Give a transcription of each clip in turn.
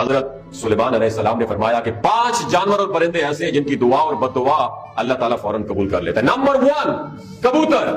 حضرت سلیمان علیہ السلام نے فرمایا کہ 5 جانور اور پرندے ایسے ہیں جن کی دعا اور بد دعا اللہ تعالیٰ فوراً قبول کر لیتا ہے۔ نمبر 1 کبوتر۔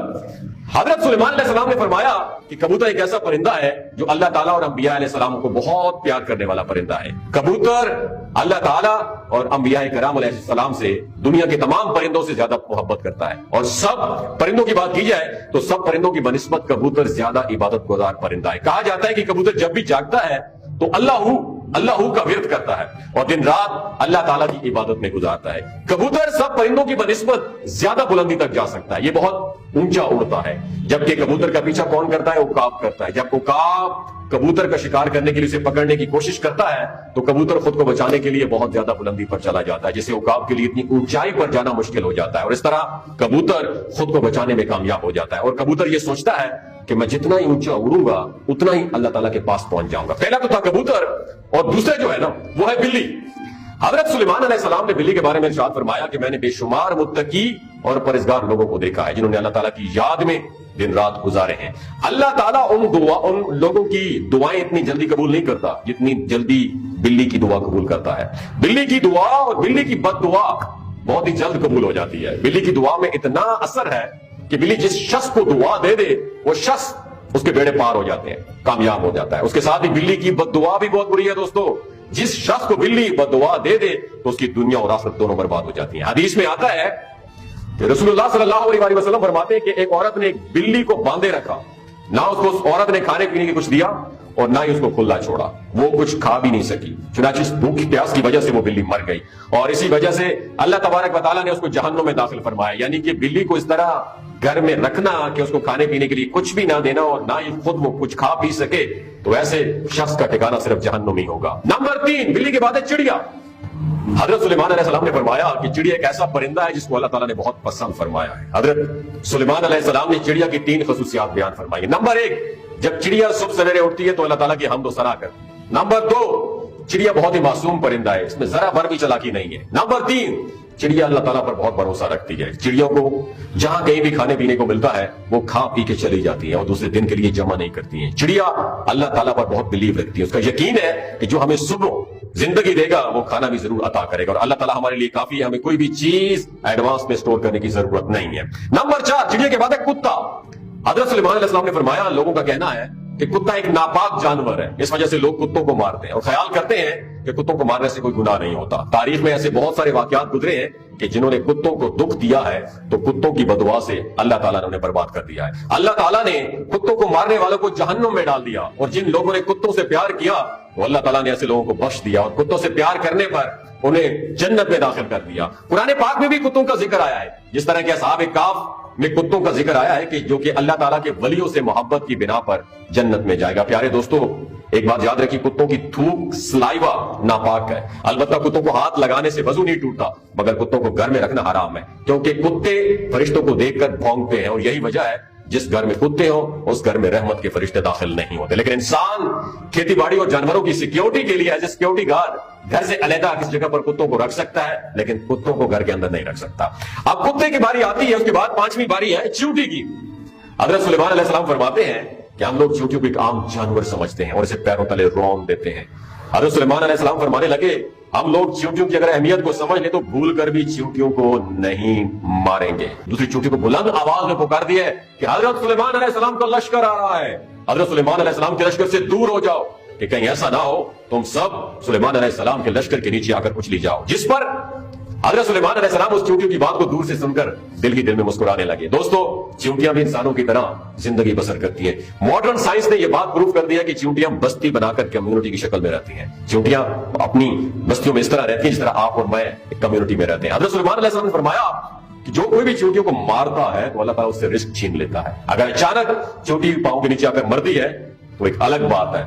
حضرت سلیمان علیہ السلام نے فرمایا کہ کبوتر ایک ایسا پرندہ ہے جو اللہ تعالیٰ اور انبیاء علیہ السلام کو بہت پیار کرنے والا پرندہ ہے۔ کبوتر اللہ تعالیٰ اور انبیاء کرام علیہ السلام سے دنیا کے تمام پرندوں سے زیادہ محبت کرتا ہے، اور سب پرندوں کی بات کی جائے تو سب پرندوں کی بنسبت کبوتر زیادہ عبادت گزار پرندہ ہے۔ کہا جاتا ہے کہ کبوتر جب بھی جاگتا ہے تو اللہ کا ورد کرتا ہے اور دن رات اللہ تعالیٰ کی عبادت میں گزارتا ہے۔ کبوتر سب پرندوں کی بنسبت زیادہ بلندی تک جا سکتا ہے، یہ بہت اونچا اڑتا ہے، جبکہ کبوتر کا پیچھا کون کرتا ہے؟ عقاب کرتا ہے۔ جب عقاب کبوتر کا شکار کرنے کے لیے اسے پکڑنے کی کوشش کرتا ہے تو کبوتر خود کو بچانے کے لیے بہت زیادہ بلندی پر چلا جاتا ہے، جسے عقاب کے لیے اتنی اونچائی پر جانا مشکل ہو جاتا ہے، اور اس طرح کبوتر خود کو بچانے میں کامیاب ہو جاتا ہے۔ اور کبوتر یہ سوچتا ہے کہ میں جتنا ہی اونچا اڑوں گا اتنا ہی اللہ تعالیٰ کے پاس پہنچ جاؤں گا۔ پہلا تو تھا کبوتر، اور دوسرے جو ہے نا وہ ہے بلی۔ حضرت سلیمان علیہ السلام نے بلی کے بارے میں ارشاد فرمایا کہ میں نے بے شمار متقی اور پرہیزگار لوگوں کو دیکھا ہے جنہوں نے اللہ تعالیٰ کی یاد میں دن رات گزارے ہیں۔ اللہ تعالیٰ ان لوگوں کی دعائیں اتنی جلدی قبول نہیں کرتا جتنی جلدی بلی کی دعا قبول کرتا ہے۔ بلی کی دعا اور بلی کی بد دعا بہت ہی جلد قبول ہو جاتی ہے۔ بلی کی دعا میں اتنا اثر ہے کہ بلی جس شخص کو دعا دے دے وہ شخص اس کے بیڑے پار ہو جاتے ہیں، کامیاب ہو جاتا ہے۔ اس کے ساتھ ہی بلی کی بد دعا بھی بہت بری ہے دوستو۔ جس شخص کو بلی بد دعا دے دے تو اس کی دنیا اور آخرت دونوں برباد ہو جاتی ہیں۔ حدیث میں آتا ہے کہ رسول اللہ صلی اللہ علیہ وسلم فرماتے ہیں کہ ایک عورت نے ایک بلی کو باندھے رکھا، نہ اس کو اس عورت نے کھانے پینے کی کچھ دیا اور نہ ہی اس کو کھلا چھوڑا، وہ کچھ کھا بھی نہیں سکی، چنانچہ اس بھوک پیاس کی وجہ سے وہ بلی مر گئی، اور اسی وجہ سے اللہ تبارک و تعالیٰ نے اس کو جہنم میں داخل فرمایا۔ یعنی کہ بلی کو اس طرح گھر میں رکھنا کہ اس کو کھانے پینے کے لیے کچھ بھی نہ دینا اور نہ ہی خود وہ کچھ کھا پی سکے، تو ایسے شخص کا ٹھکانہ صرف جہنم ہی ہوگا۔ نمبر 3 بلی کے بعد ہے چڑیا۔ حضرت سلیمان علیہ السلام نے فرمایا کہ چڑیا ایک ایسا پرندہ ہے جس کو اللہ تعالیٰ نے بہت پسند فرمایا ہے۔ حضرت سلیمان علیہ السلام نے چڑیا کی 3 خصوصیات بیان فرمائی۔ نمبر 1 جب چڑیا صبح سویرے اٹھتی ہے تو اللہ تعالیٰ کی حمد و ثنا کرتی ہے۔ نمبر 2 چڑیا بہت ہی معصوم پرندہ ہے، اس میں ذرا بھر بھی چلاکی نہیں ہے۔ نمبر 3 چڑیا اللہ تعالیٰ پر بہت بھروسہ رکھتی ہے۔ چڑیوں کو جہاں کہیں بھی کھانے پینے کو ملتا ہے وہ کھا پی کے چلی جاتی ہے اور دوسرے دن کے لیے جمع نہیں کرتی ہیں۔ چڑیا اللہ تعالیٰ پر بہت بلیو رکھتی ہے، اس کا یقین ہے کہ جو ہمیں صبح زندگی دے گا وہ کھانا بھی ضرور عطا کرے گا، اور اللہ تعالیٰ ہمارے لیے کافی ہے، ہمیں کوئی بھی چیز ایڈوانس میں سٹور کرنے کی ضرورت نہیں ہے۔ نمبر 4 چڑیا کے بعد ہے کتا۔ حضرت سلیمان علیہ السلام نے فرمایا لوگوں کا کہنا ہے کہ کتا ایک ناپاک جانور ہے، اس وجہ سے لوگ کتوں کو مارتے ہیں اور خیال کرتے ہیں کہ کتوں کو مارنے سے کوئی گناہ نہیں ہوتا۔ تاریخ میں ایسے بہت سارے واقعات گزرے ہیں کہ جنہوں نے کتوں کو دکھ دیا ہے تو کتوں کی بددعا سے اللہ تعالیٰ نے انہیں برباد کر دیا ہے۔ اللہ تعالیٰ نے کتوں کو مارنے والوں کو جہنم میں ڈال دیا، اور جن لوگوں نے کتوں سے پیار کیا وہ اللہ تعالیٰ نے ایسے لوگوں کو بخش دیا اور کتوں سے پیار کرنے پر انہیں جنت میں داخل کر دیا۔ قرآن پاک میں بھی کتوں کا ذکر آیا ہے، جس طرح کہ اصحاب کہف میں کتوں کا ذکر آیا ہے کہ جو کہ اللہ تعالیٰ کے ولیوں سے محبت کی بنا پر جنت میں جائے گا۔ پیارے دوستو ایک بات یاد رکھیے، کتوں کی تھوک سلائیوا ناپاک ہے، البتہ کتوں کو ہاتھ لگانے سے وضو نہیں ٹوٹتا، مگر کتوں کو گھر میں رکھنا حرام ہے، کیونکہ کتے فرشتوں کو دیکھ کر بھونکتے ہیں، اور یہی وجہ ہے جس گھر میں کتے ہوں اس گھر میں رحمت کے فرشتے داخل نہیں ہوتے۔ لیکن انسان کھیتی باڑی اور جانوروں کی سیکیورٹی کے لیے ایز اے سیکیورٹی گارڈ گھر سے علیحدہ کس جگہ پر کتوں کو رکھ سکتا ہے، لیکن کتوں کو گھر کے اندر نہیں رکھ سکتا۔ اب کتے کی باری آتی ہے، اس کے بعد 5ویں باری ہے چیونٹی کی۔ حضرت سلیمان علیہ السلام فرماتے ہیں کہ ہم لوگ چیونٹیوں کو ایک عام جانور سمجھتے ہیں اور اسے پیروں تلے رون دیتے ہیں۔ حضرت سلیمان علیہ السلام فرمانے لگے ہم لوگ چیونٹیوں کی اگر اہمیت کو سمجھ لیں تو بھول کر بھی چیونٹیوں کو نہیں ماریں گے۔ دوسری چیونٹی کو بلند آواز میں پکار دیا ہے کہ حضرت سلیمان علیہ السلام کا لشکر آ رہا ہے، حضرت سلیمان علیہ السلام کے لشکر سے دور ہو جاؤ کہ کہیں ایسا نہ ہو تم سب سلیمان علیہ السلام کے لشکر کے نیچے آ کر کچلی جاؤ۔ جس پر حضرت سلیمان علیہ السلام اس چیونٹیوں کی بات کو دور سے سن کر دل ہی دل میں مسکرانے لگے۔ دوستو چیونٹیاں بھی انسانوں کی طرح زندگی بسر کرتی ہیں۔ ماڈرن سائنس نے یہ بات پروف کر دیا کہ چیونٹیاں بستی بنا کر کمیونٹی کی شکل میں رہتی ہیں۔ چیونٹیاں اپنی بستیوں میں اس طرح رہتی ہیں جس طرح آپ اور میں ایک کمیونٹی میں رہتے ہیں۔ حضرت سلیمان علیہ السلام نے فرمایا کہ جو کوئی بھی چیونٹیوں کو مارتا ہے تو اللہ تعالیٰ اس سے رزق چھین لیتا ہے۔ اگر اچانک چیونٹی پاؤں کے نیچے آ کر مردی ہے تو ایک الگ بات ہے،